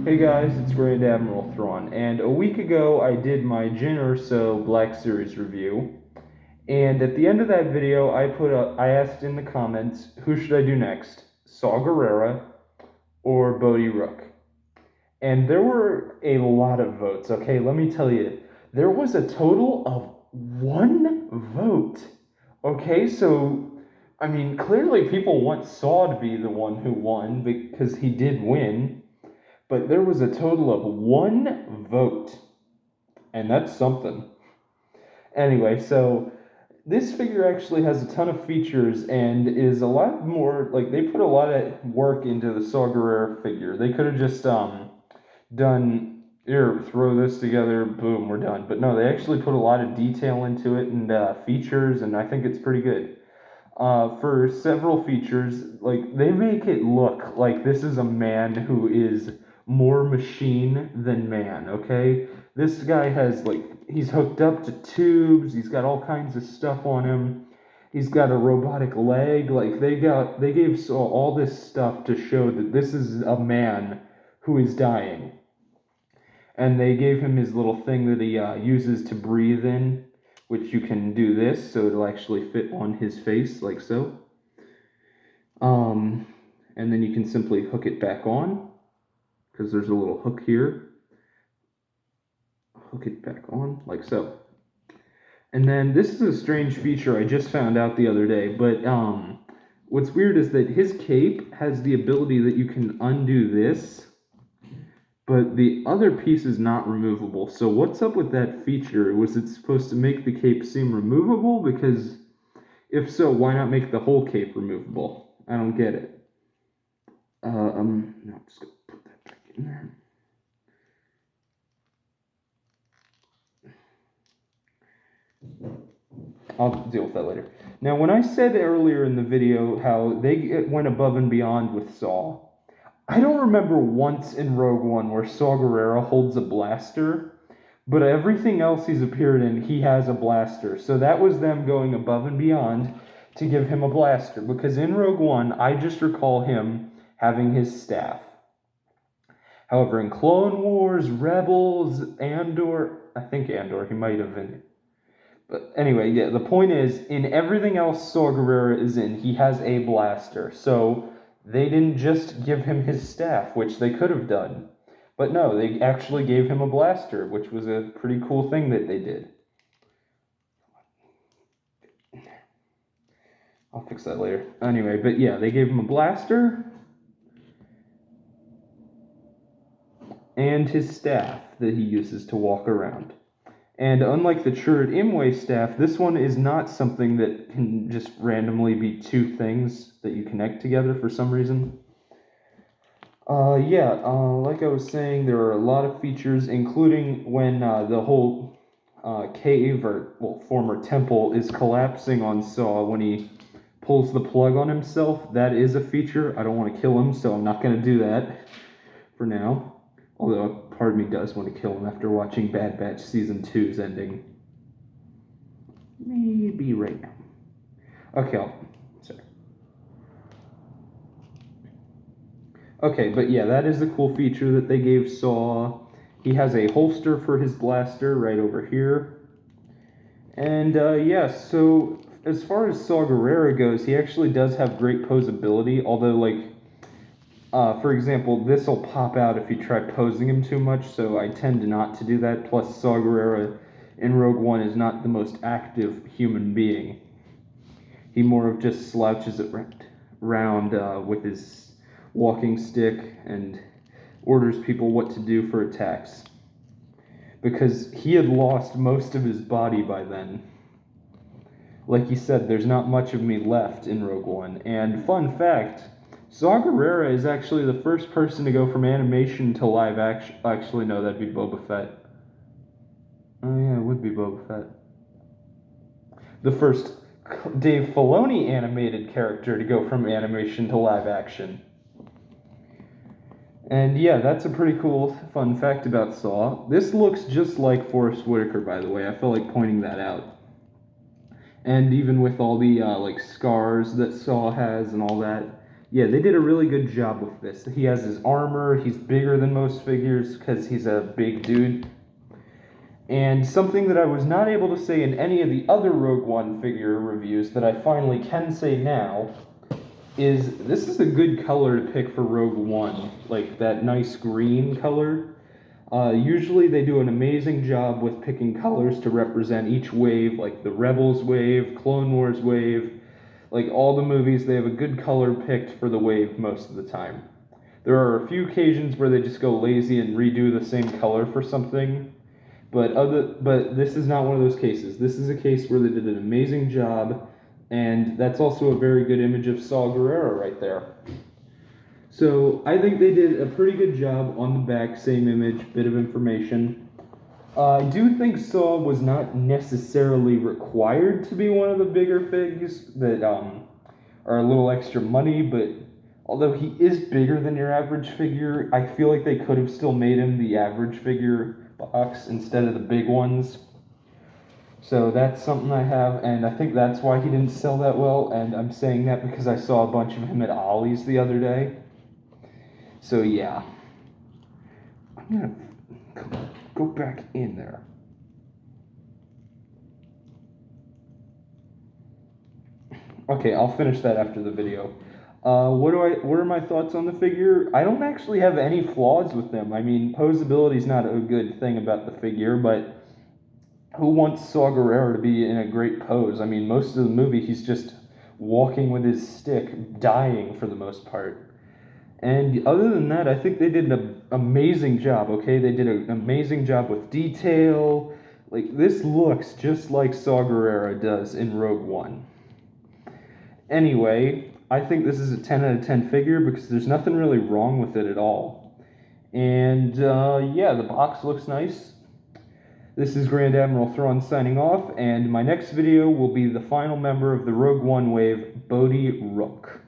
Hey guys, it's Grand Admiral Thrawn, and a week ago I did my Jin Urso Black Series review, and at the end of that video I asked in the comments, who should I do next, Saw Gerrera or Bodhi Rook? And there were a lot of votes, okay, let me tell you, there was a total of one vote, okay, so, I mean, clearly people want Saw to be the one who won, because he did win, but there was a total of one vote, and that's something. Anyway, so this figure actually has a ton of features and is a lot more, like, they put a lot of work into the Saw Gerrera figure. They could have just done, here, throw this together, boom, we're done. But no, they actually put a lot of detail into it and features, and I think it's pretty good. For several features, like, they make it look like this is a man who is more machine than man, okay? This guy has, like, he's hooked up to tubes, he's got all kinds of stuff on him, he's got a robotic leg, like, they gave Saw all this stuff to show that this is a man who is dying. And they gave him his little thing that he uses to breathe in, which you can do this, so it'll actually fit on his face, like so. And then you can simply hook it back on, because there's a little hook here. Hook it back on, like so. And then this is a strange feature I just found out the other day, but what's weird is that his cape has the ability that you can undo this, but the other piece is not removable. So what's up with that feature? Was it supposed to make the cape seem removable? Because if so, why not make the whole cape removable? I don't get it. No, I'm just gonna put that back in there. I'll deal with that later. Now, when I said earlier in the video how they went above and beyond with Saw, I don't remember once in Rogue One where Saw Gerrera holds a blaster, but everything else he's appeared in, he has a blaster. So that was them going above and beyond to give him a blaster, because in Rogue One, I just recall him having his staff. However, in Clone Wars, Rebels, Andor, I think Andor, he might have been. But anyway, yeah, the point is, in everything else Saw Gerrera is in, he has a blaster. So they didn't just give him his staff, which they could have done. But no, they actually gave him a blaster, which was a pretty cool thing that they did. I'll fix that later. Anyway, but yeah, they gave him a blaster and his staff that he uses to walk around. And unlike the Chirrut Imwe staff, this one is not something that can just randomly be two things that you connect together for some reason. Like I was saying, there are a lot of features, including when the whole cave, or, well, former temple, is collapsing on Saw when he pulls the plug on himself. That is a feature. I don't want to kill him, so I'm not going to do that for now. Although part of me does want to kill him after watching Bad Batch Season 2's ending. Maybe right now. Okay, sorry. Okay, but yeah, that is the cool feature that they gave Saw. He has a holster for his blaster right over here. And yeah, so as far as Saw Gerrera goes, he actually does have great posability, although, like, for example, this will pop out if you try posing him too much, so I tend not to do that. Plus, Saw Gerrera in Rogue One is not the most active human being. He more of just slouches around with his walking stick and orders people what to do for attacks. Because he had lost most of his body by then. Like he said, there's not much of me left in Rogue One. And fun fact, Saw Gerrera is actually the first person to go from animation to live action. Actually, no, that'd be Boba Fett. Oh yeah, it would be Boba Fett. The first Dave Filoni animated character to go from animation to live action. And yeah, that's a pretty cool fun fact about Saw. This looks just like Forrest Whitaker, by the way. I feel like pointing that out. And even with all the like scars that Saw has and all that, Yeah, they did a really good job with this. He has his armor, he's bigger than most figures because he's a big dude. And something that I was not able to say in any of the other Rogue One figure reviews that I finally can say now is this is a good color to pick for Rogue One, like that nice green color. Usually they do an amazing job with picking colors to represent each wave, like the Rebels wave, Clone Wars wave, like all the movies, they have a good color picked for the wave most of the time. There are a few occasions where they just go lazy and redo the same color for something, but this is not one of those cases. This is a case where they did an amazing job, and that's also a very good image of Saw Gerrera right there. So I think they did a pretty good job on the back, same image, bit of information. I do think Saw was not necessarily required to be one of the bigger figs that are a little extra money, but although he is bigger than your average figure, I feel like they could have still made him the average figure box instead of the big ones. So that's something I have, and I think that's why he didn't sell that well, and I'm saying that because I saw a bunch of him at Ollie's the other day. So yeah. I'm gonna go back in there. Okay, I'll finish that after the video. What are my thoughts on the figure? I don't actually have any flaws with them. I mean, posability is not a good thing about the figure, but who wants Saw Gerrera to be in a great pose? I mean, most of the movie he's just walking with his stick, dying for the most part. And other than that, I think they did an amazing job, okay? They did an amazing job with detail. Like, this looks just like Saw Gerrera does in Rogue One. Anyway, I think this is a 10 out of 10 figure because there's nothing really wrong with it at all. And yeah, the box looks nice. This is Grand Admiral Thrawn signing off, and my next video will be the final member of the Rogue One wave, Bodhi Rook.